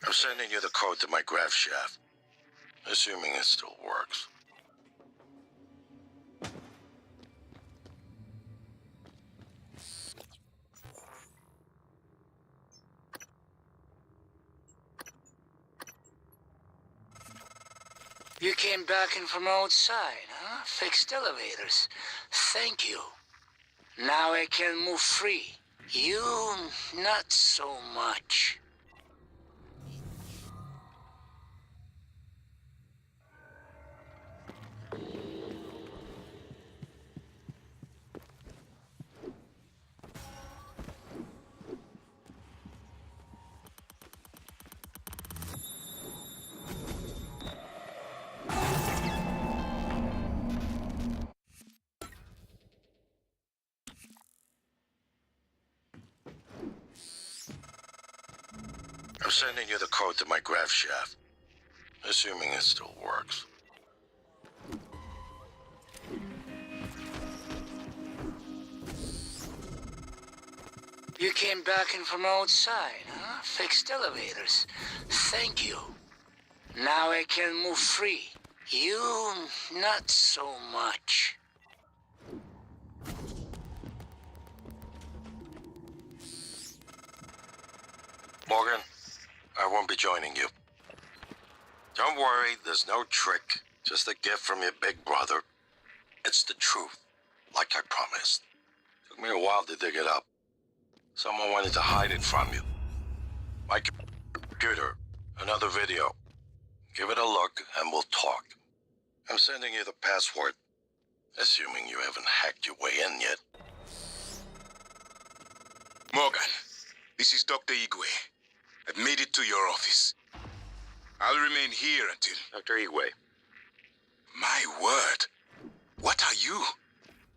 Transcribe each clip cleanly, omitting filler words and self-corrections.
I'm sending you the code to my grav shaft, assuming it still works. You came back in from outside, huh? Fixed elevators. Thank you. Now I can move free. You, not so much. I'm sending you the code to my grav shaft, assuming it still works. You came back in from outside, huh? Fixed elevators. Thank you. Now I can move free. You, not so much. Morgan, I won't be joining you. Don't worry, there's no trick. Just a gift from your big brother. It's the truth, like I promised. Took me a while to dig it up. Someone wanted to hide it from you. My computer, another video. Give it a look and we'll talk. I'm sending you the password, assuming you haven't hacked your way in yet. Morgan, this is Dr. Igwe. I've made it to your office. I'll remain here until... Dr. Igwe. My word. What are you?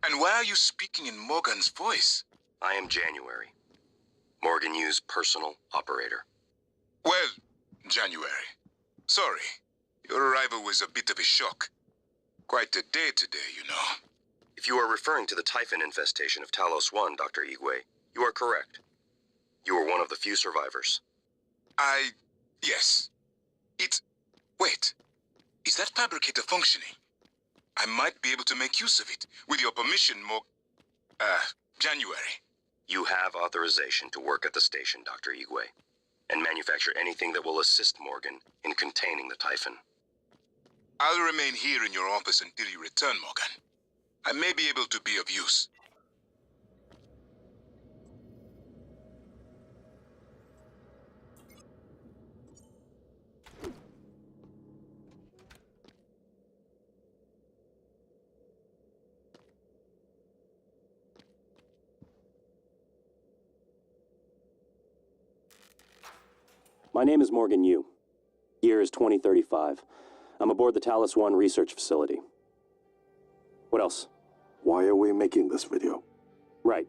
And why are you speaking in Morgan's voice? I am January. Morgan Yu's personal operator. Well, January. Sorry. Your arrival was a bit of a shock. Quite a day today, you know. If you are referring to the typhon infestation of Talos 1, Dr. Igwe, you are correct. You are one of the few survivors. Yes. Wait. Is that fabricator functioning? I might be able to make use of it. With your permission, January. You have authorization to work at the station, Dr. Igwe, and manufacture anything that will assist Morgan in containing the typhon. I'll remain here in your office until you return, Morgan. I may be able to be of use. My name is Morgan Yu. Year is 2035. I'm aboard the Talos 1 research facility. What else? Why are we making this video? Right.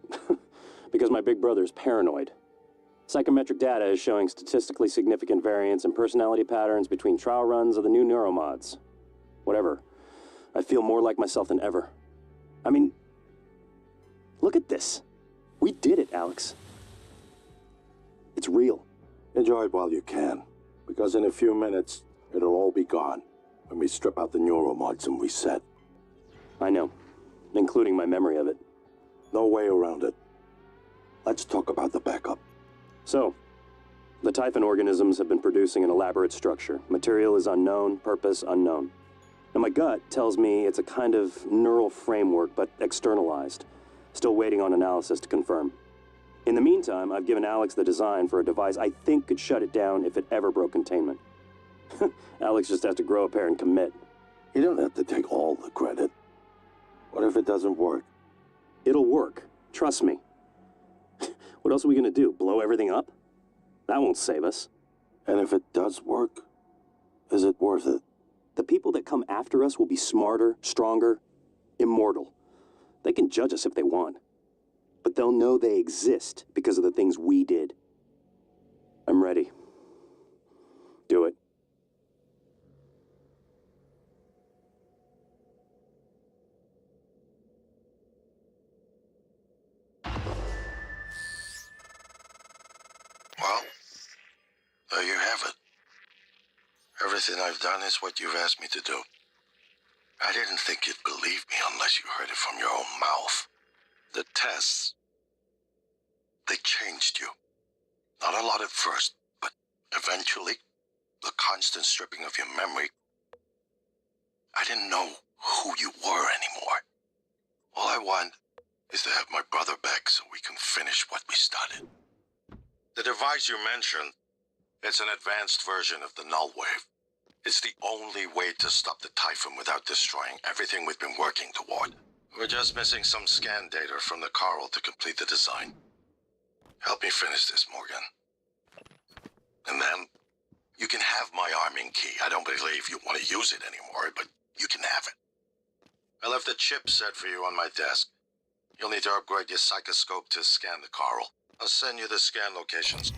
Because my big brother is paranoid. Psychometric data is showing statistically significant variance in personality patterns between trial runs of the new neuromods. Whatever. I feel more like myself than ever. I mean, look at this. We did it, Alex. It's real. Enjoy it while you can, because in a few minutes, it'll all be gone when we strip out the neuromods and reset. I know, including my memory of it. No way around it. Let's talk about the backup. So, the typhon organisms have been producing an elaborate structure. Material is unknown, purpose unknown. Now my gut tells me it's a kind of neural framework, but externalized. Still waiting on analysis to confirm. In the meantime, I've given Alex the design for a device I think could shut it down if it ever broke containment. Alex just has to grow a pair and commit. You don't have to take all the credit. What if it doesn't work? It'll work. Trust me. What else are we gonna do? Blow everything up? That won't save us. And if it does work, is it worth it? The people that come after us will be smarter, stronger, immortal. They can judge us if they want. But they'll know they exist because of the things we did. I'm ready. Do it. Well, there you have it. Everything I've done is what you've asked me to do. I didn't think you'd believe me unless you heard it from your own mouth. The tests, they changed you. Not a lot at first, but eventually, the constant stripping of your memory, I didn't know who you were anymore. All I want is to have my brother back so we can finish what we started. The device you mentioned, it's an advanced version of the null wave. It's the only way to stop the Typhon without destroying everything we've been working toward. We're just missing some scan data from the coral to complete the design. Help me finish this, Morgan. And then, you can have my arming key. I don't believe you want to use it anymore, but you can have it. I left the chip set for you on my desk. You'll need to upgrade your psychoscope to scan the coral. I'll send you the scan locations.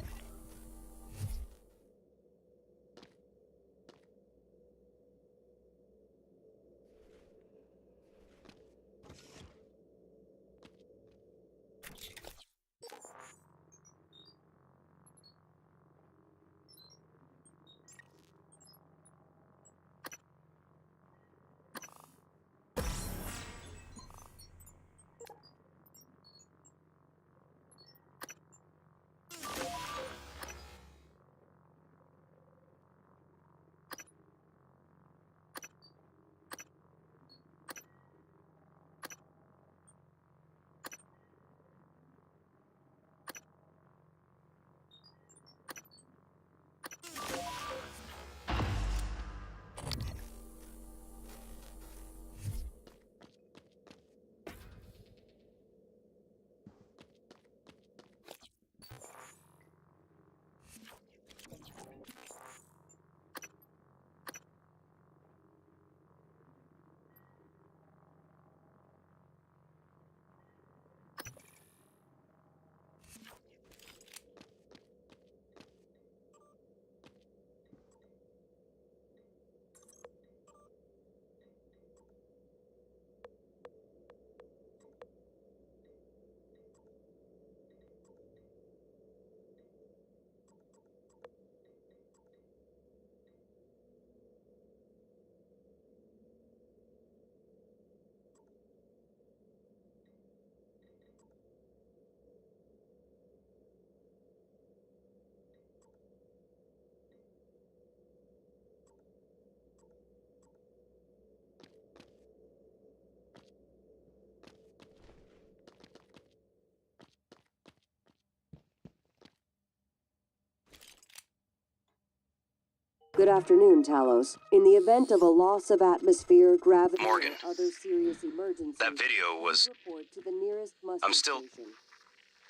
Good afternoon, Talos. In the event of a loss of atmosphere, gravity, Morgan, or other serious emergencies, that video was... report to the nearest muster I'm still station.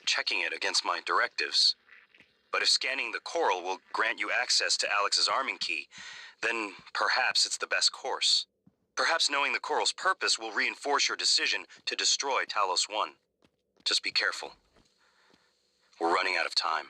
checking it against my directives. But if scanning the coral will grant you access to Alex's arming key, then perhaps it's the best course. Perhaps knowing the coral's purpose will reinforce your decision to destroy Talos 1. Just be careful. We're running out of time.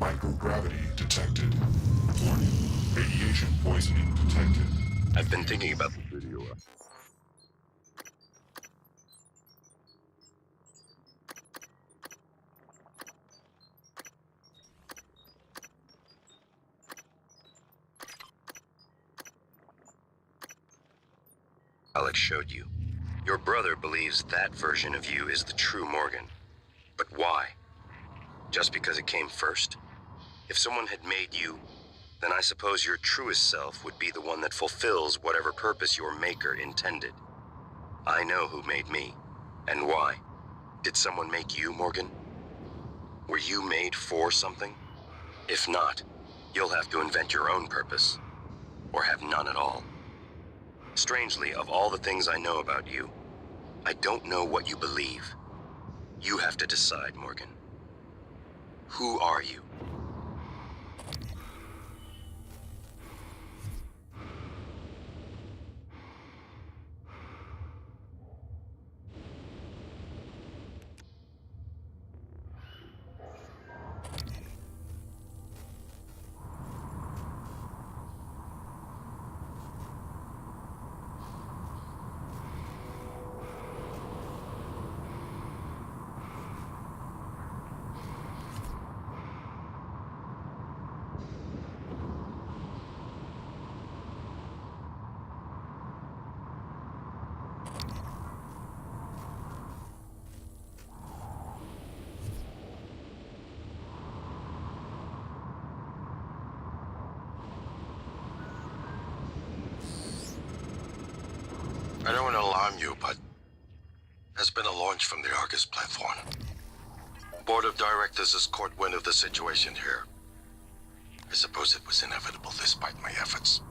Microgravity detected. Warning. Radiation poisoning detected. I've been thinking about the video. Alex showed you. Your brother believes that version of you is the true Morgan. But why? Just because it came first? If someone had made you, then I suppose your truest self would be the one that fulfills whatever purpose your maker intended. I know who made me, and why. Did someone make you, Morgan? Were you made for something? If not, you'll have to invent your own purpose, or have none at all. Strangely, of all the things I know about you, I don't know what you believe. You have to decide, Morgan. Who are you? I don't want to alarm you, but there's been a launch from the Argus platform. Board of Directors has caught wind of the situation here. I suppose it was inevitable despite my efforts.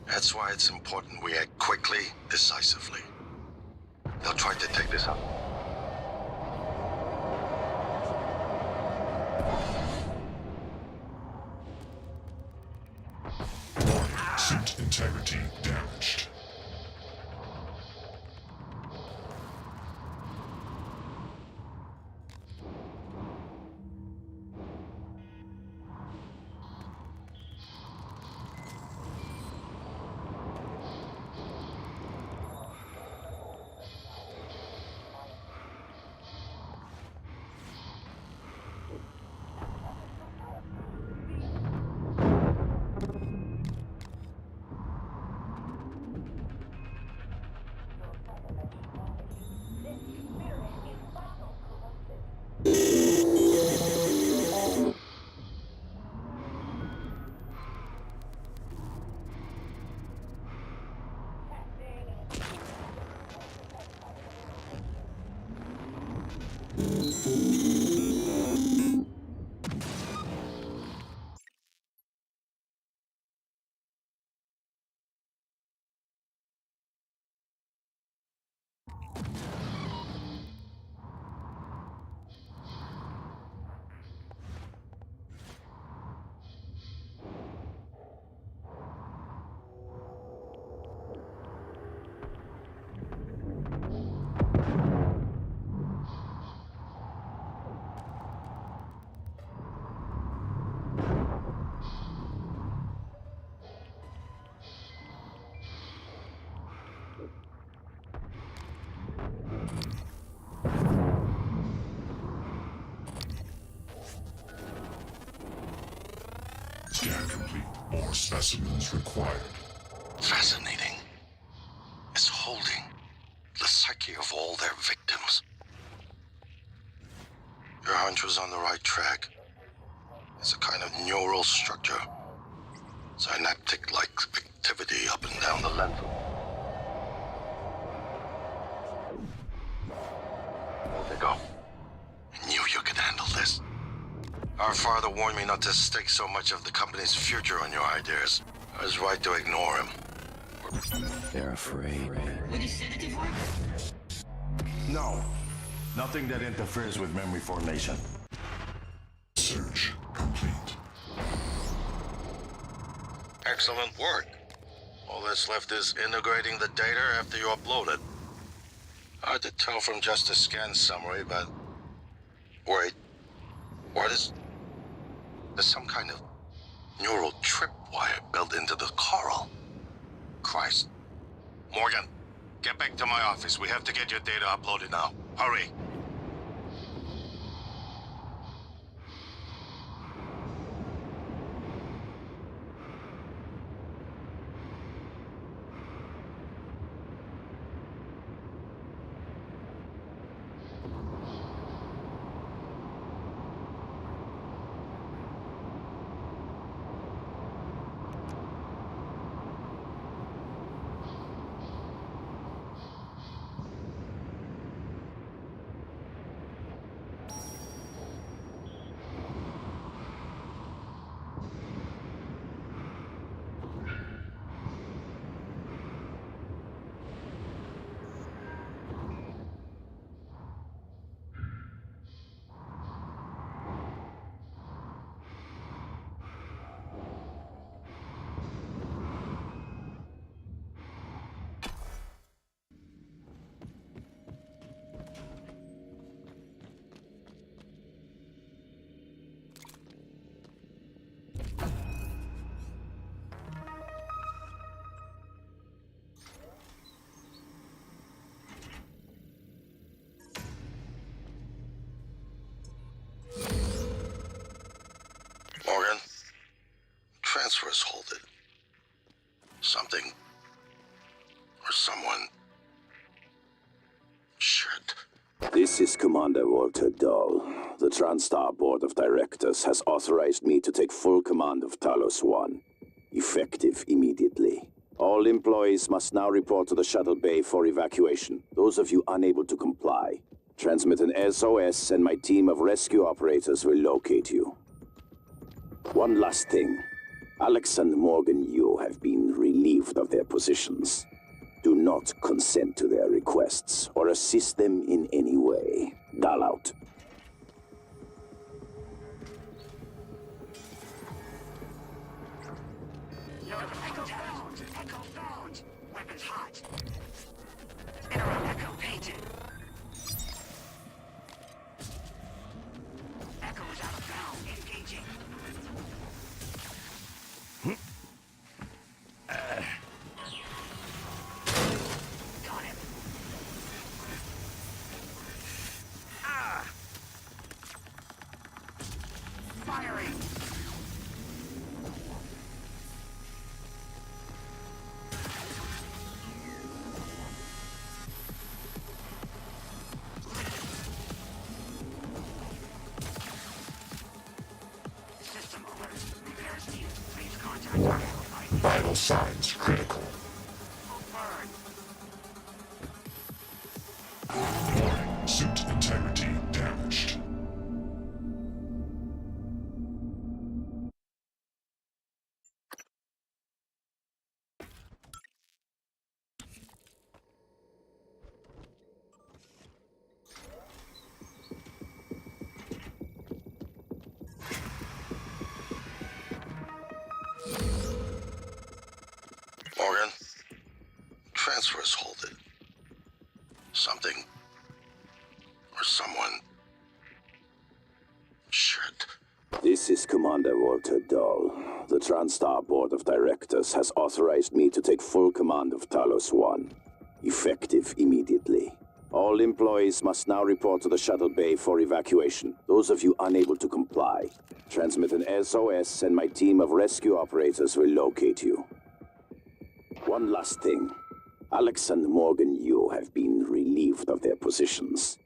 That's why it's important we act quickly, decisively. They'll try to take this out. Suit integrity damaged. Scan complete. More specimens required. Fascinating. It's holding the psyche of all their victims. Your hunch was on the right track. It's a kind of neural structure. Synaptic-like activity up and down the length. There you go. I knew you could handle this. Our father warned me not to stake so much of the company's future on your ideas. I was right to ignore him. They're afraid. No. Nothing that interferes with memory formation. Search complete. Excellent work. All that's left is integrating the data after you upload it. Hard to tell from just a scan summary, but... Wait. What is... There's some kind of neural tripwire built into the coral. Christ. Morgan, get back to my office. We have to get your data uploaded now. Hurry. Morgan, transfer is halted. Something or someone should. This is Commander Walter Dahl. The TranStar Board of Directors has authorized me to take full command of Talos 1, effective immediately. All employees must now report to the shuttle bay for evacuation. Those of you unable to comply, transmit an SOS and my team of rescue operators will locate you. One last thing. Alex and Morgan Yu have been relieved of their positions. Do not consent to their requests or assist them in any way. Dahl out. Echo found! Echo found! Weapons hot! Interim Echo painted! Echo is out of bounds. Engaging. Got him. Firing! System alert. Repairs needed. Please contact Vital signs critical. Burn. Warning, suit integrity damaged. Morgan, transfer is halted. Something or someone should. This is Commander Walter Dahl. The TranStar Board of Directors has authorized me to take full command of Talos 1, effective immediately. All employees must now report to the shuttle bay for evacuation. Those of you unable to comply, transmit an SOS and my team of rescue operators will locate you. One last thing. Alex and Morgan Yu have been relieved of their positions.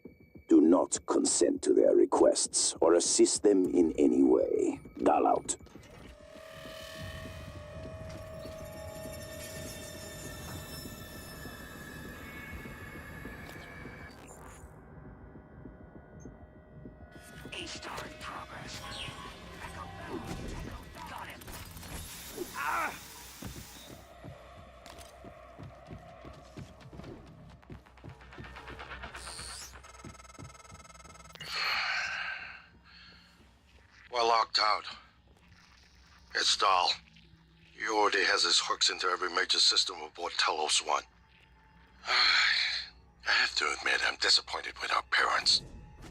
Do not consent to their requests or assist them in any way. Dahl out. A-star in progress. Echo found. Got him. We're locked out. It's Dahl. He already has his hooks into every major system aboard Talos 1. I have to admit, I'm disappointed with our parents.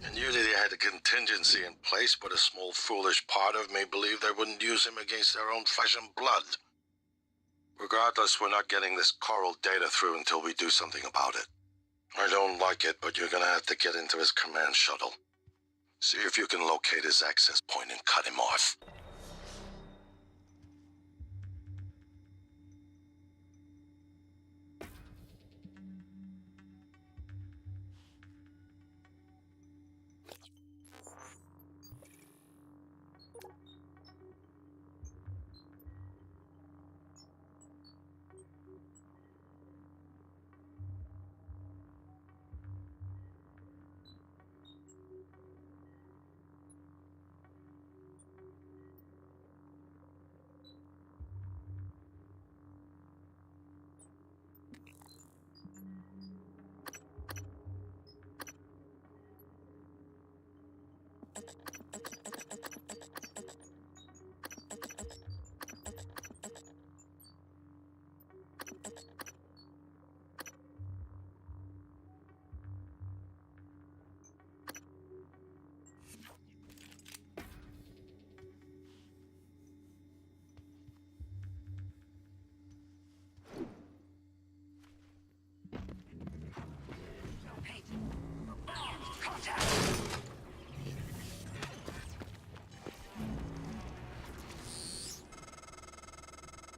I knew that he had a contingency in place, but a small foolish part of me believed they wouldn't use him against their own flesh and blood. Regardless, we're not getting this coral data through until we do something about it. I don't like it, but you're gonna have to get into his command shuttle. See if you can locate his access point and cut him off.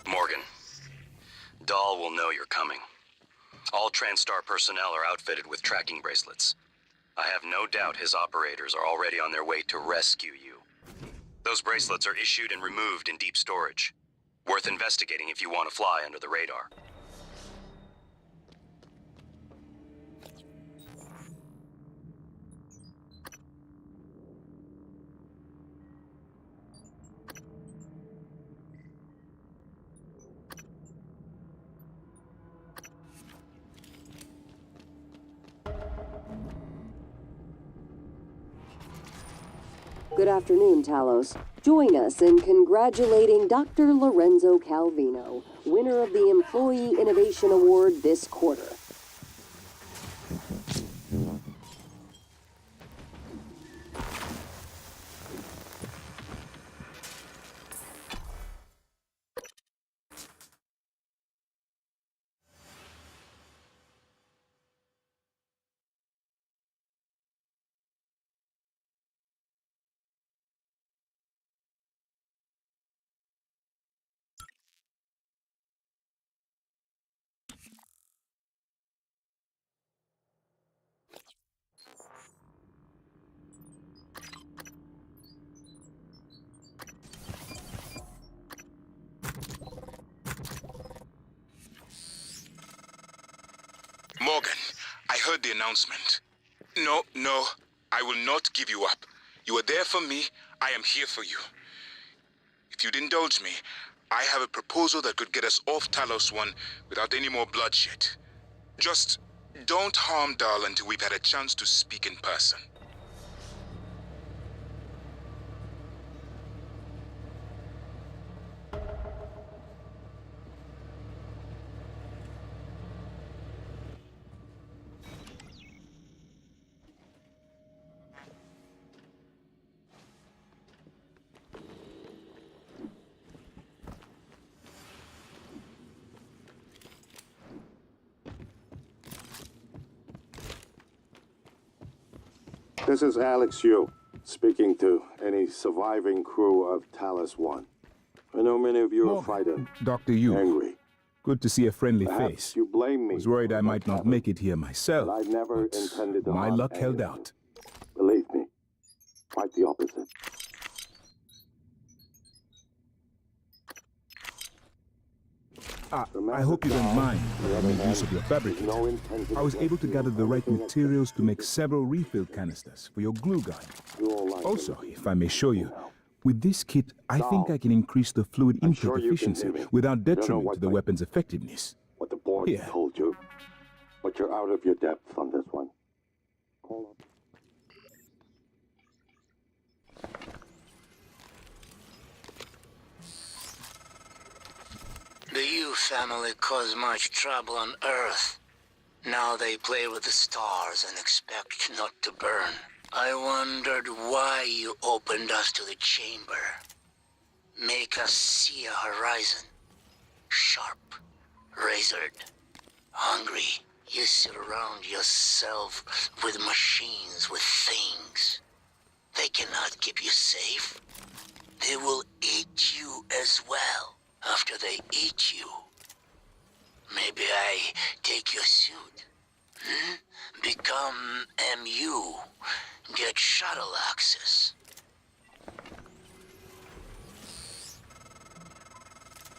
Morgan, Dahl will know you're coming. All TranStar personnel are outfitted with tracking bracelets. I have no doubt his operators are already on their way to rescue you. Those bracelets are issued and removed in deep storage. Worth investigating if you want to fly under the radar. Good afternoon, Talos. Join us in congratulating Dr. Lorenzo Calvino, winner of the Employee Innovation Award this quarter. Morgan, I heard the announcement. No, I will not give you up. You are there for me, I am here for you. If you'd indulge me, I have a proposal that could get us off Talos 1 without any more bloodshed. Just don't harm Dahl until we've had a chance to speak in person. This is Alex Yu, speaking to any surviving crew of Talos 1. I know many of you are frightened, Dr. Yu. angry. Good to see a friendly Perhaps face. you blame me. I was worried I for might what not happened, make it here myself, but I never but intended to my harm luck held anyone. out. Believe me, quite the opposite. I hope you don't mind that I made use of your fabricator. I was able to gather the right materials to make several refill canisters for your glue gun. Also, if I may show you, with this kit, I think I can increase the fluid intake efficiency without detriment to the weapon's effectiveness. What the board Here. told you, but you're out of your depth on this one. The Yu family caused much trouble on Earth. Now they play with the stars and expect not to burn. I wondered why you opened us to the chamber. Make us see a horizon. Sharp, razored, hungry. You surround yourself with machines, with things. They cannot keep you safe. They will eat you as well after they eat you. Maybe I take your suit. Become MU. Get shuttle access.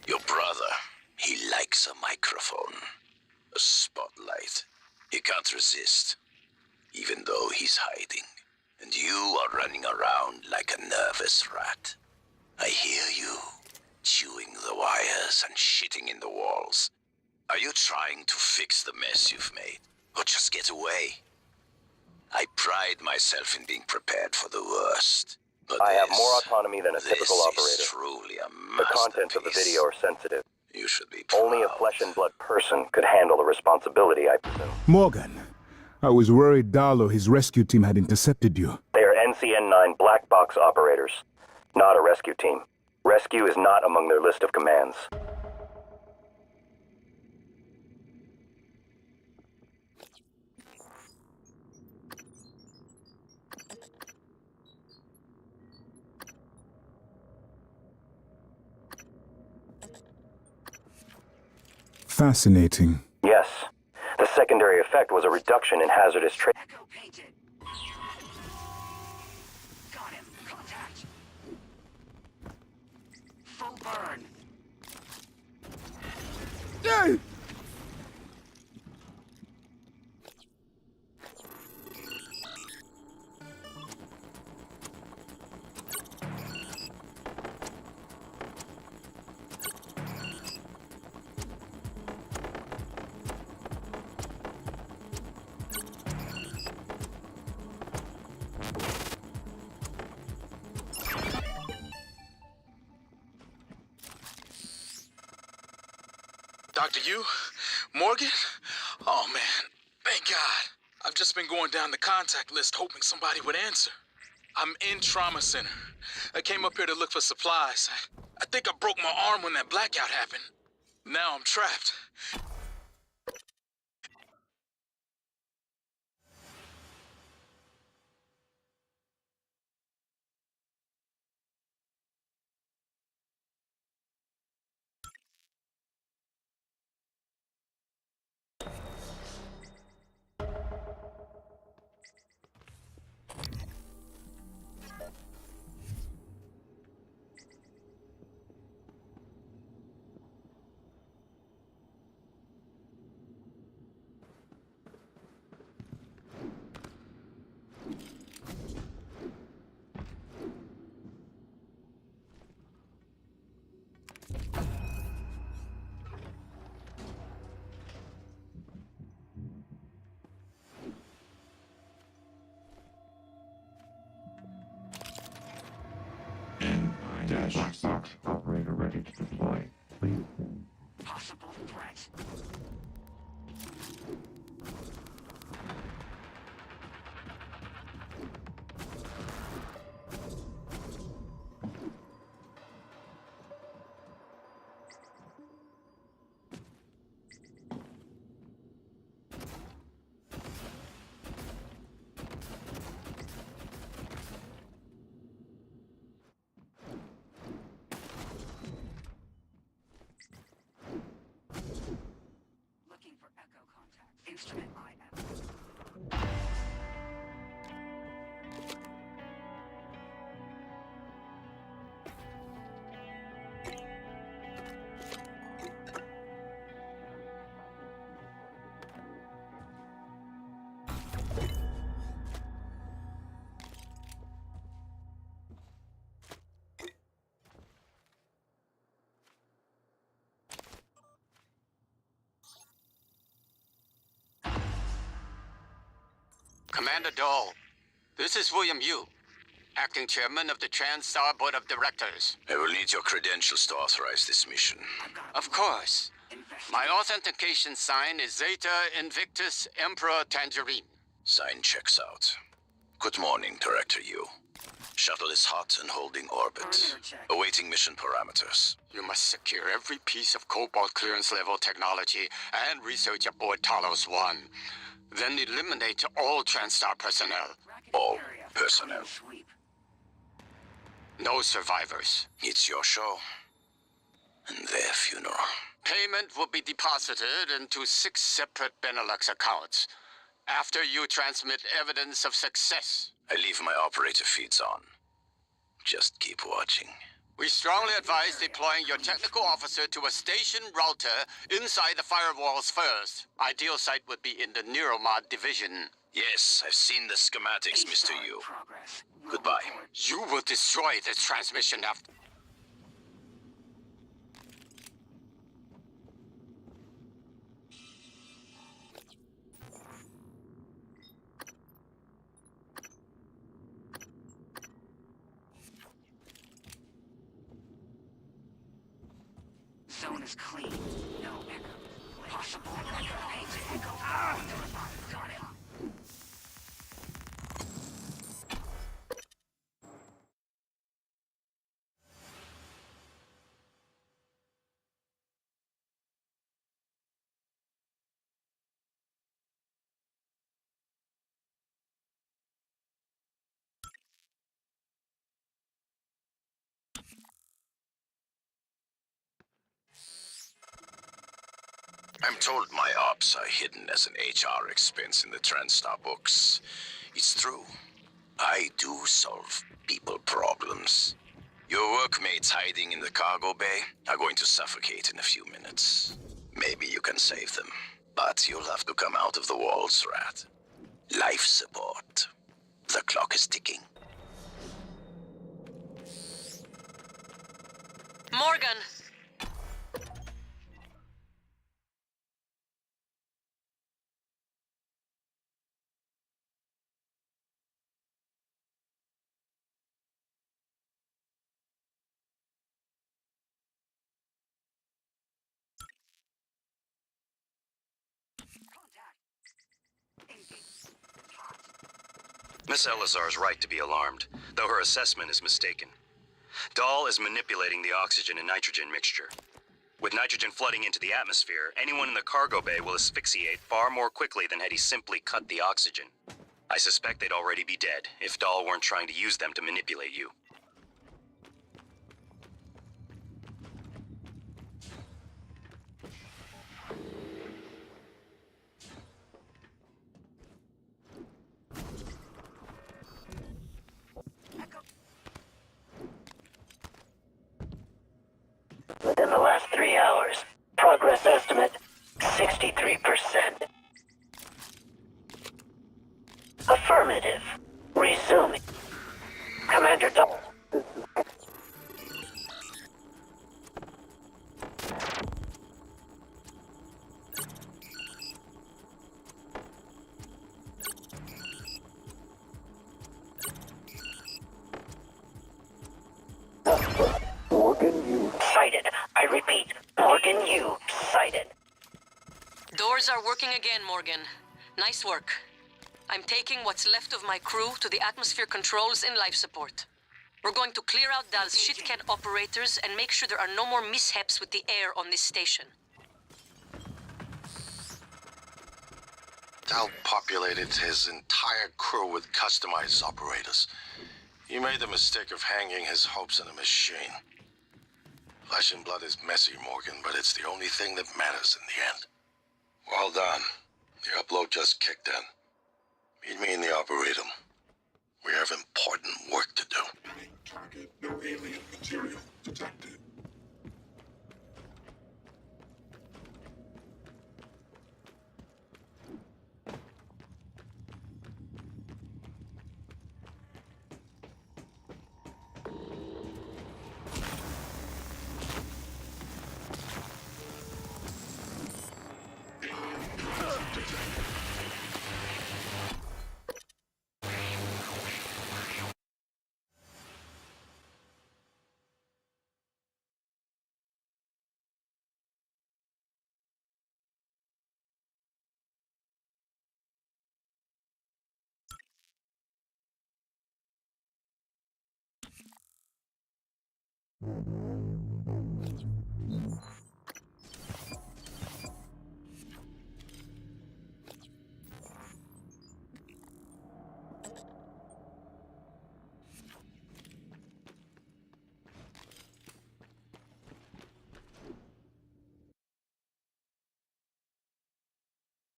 Your brother, he likes a microphone. A spotlight. He can't resist, even though he's hiding. And you are running around like a nervous rat. I hear you, chewing the wires and shitting in the walls. Are you trying to fix the mess you've made, or just get away? I pride myself in being prepared for the worst. But I have more autonomy than a typical this operator. is truly a The contents of the masterpiece. video are sensitive. You should be proud. Only a flesh and blood person could handle the responsibility, I presume. Morgan, I was worried Darlo, his rescue team, had intercepted you. They are NCN-9 black box operators, not a rescue team. Rescue is not among their list of commands. Fascinating. Yes. The secondary effect was a reduction in hazardous traits. Echo painted. Got him. Contact. Full burn. Dr. Yu? Morgan? Oh, man. Thank God. I've just been going down the contact list hoping somebody would answer. I'm in trauma center. I came up here to look for supplies. I think I broke my arm when that blackout happened. Now I'm trapped. Black Sox operator ready to deploy. Please. Possible threat. Looking for echo contact. Instrument IM. Commander Dole, this is William Yu, acting chairman of the TranStar Board of Directors. I will need your credentials to authorize this mission. Of course. My authentication sign is Zeta Invictus Emperor Tangerine. Sign checks out. Good morning, Director Yu. Shuttle is hot and holding orbit, awaiting mission parameters. You must secure every piece of Cobalt clearance level technology and research aboard Talos 1. Then eliminate all TranStar personnel. All personnel. No survivors. It's your show. And their funeral. Payment will be deposited into 6 separate Benelux accounts. After you transmit evidence of success. I leave my operator feeds on. Just keep watching. We strongly advise deploying your technical officer to a station router inside the firewalls first. Ideal site would be in the Neuromod division. Yes, I've seen the schematics, Mr. Yu. Goodbye. You will destroy this transmission after... Zone is clean. No echo. Possible echo. Ah! Got it. I'm told my ops are hidden as an HR expense in the TranStar books. It's true. I do solve people problems. Your workmates hiding in the cargo bay are going to suffocate in a few minutes. Maybe you can save them, but you'll have to come out of the walls, Rat. Life support. The clock is ticking. Morgan! Miss Elazar is right to be alarmed, though her assessment is mistaken. Dahl is manipulating the oxygen and nitrogen mixture. With nitrogen flooding into the atmosphere, anyone in the cargo bay will asphyxiate far more quickly than had he simply cut the oxygen. I suspect they'd already be dead if Dahl weren't trying to use them to manipulate you. Within the last 3 hours, progress estimate 63%. Affirmative. Resuming. Commander Dahl. Morgan, you sighted. I repeat, Morgan, you sighted. Doors are working again, Morgan. Nice work. I'm taking what's left of my crew to the atmosphere controls in life support. We're going to clear out Dahl's shitcan operators and make sure there are no more mishaps with the air on this station. Dahl populated his entire crew with customized operators. He made the mistake of hanging his hopes on a machine. Flesh and blood is messy, Morgan, but it's the only thing that matters in the end. Well done. The upload just kicked in. Meet me in the Arboretum. We have important work to do. Target, no alien material detected.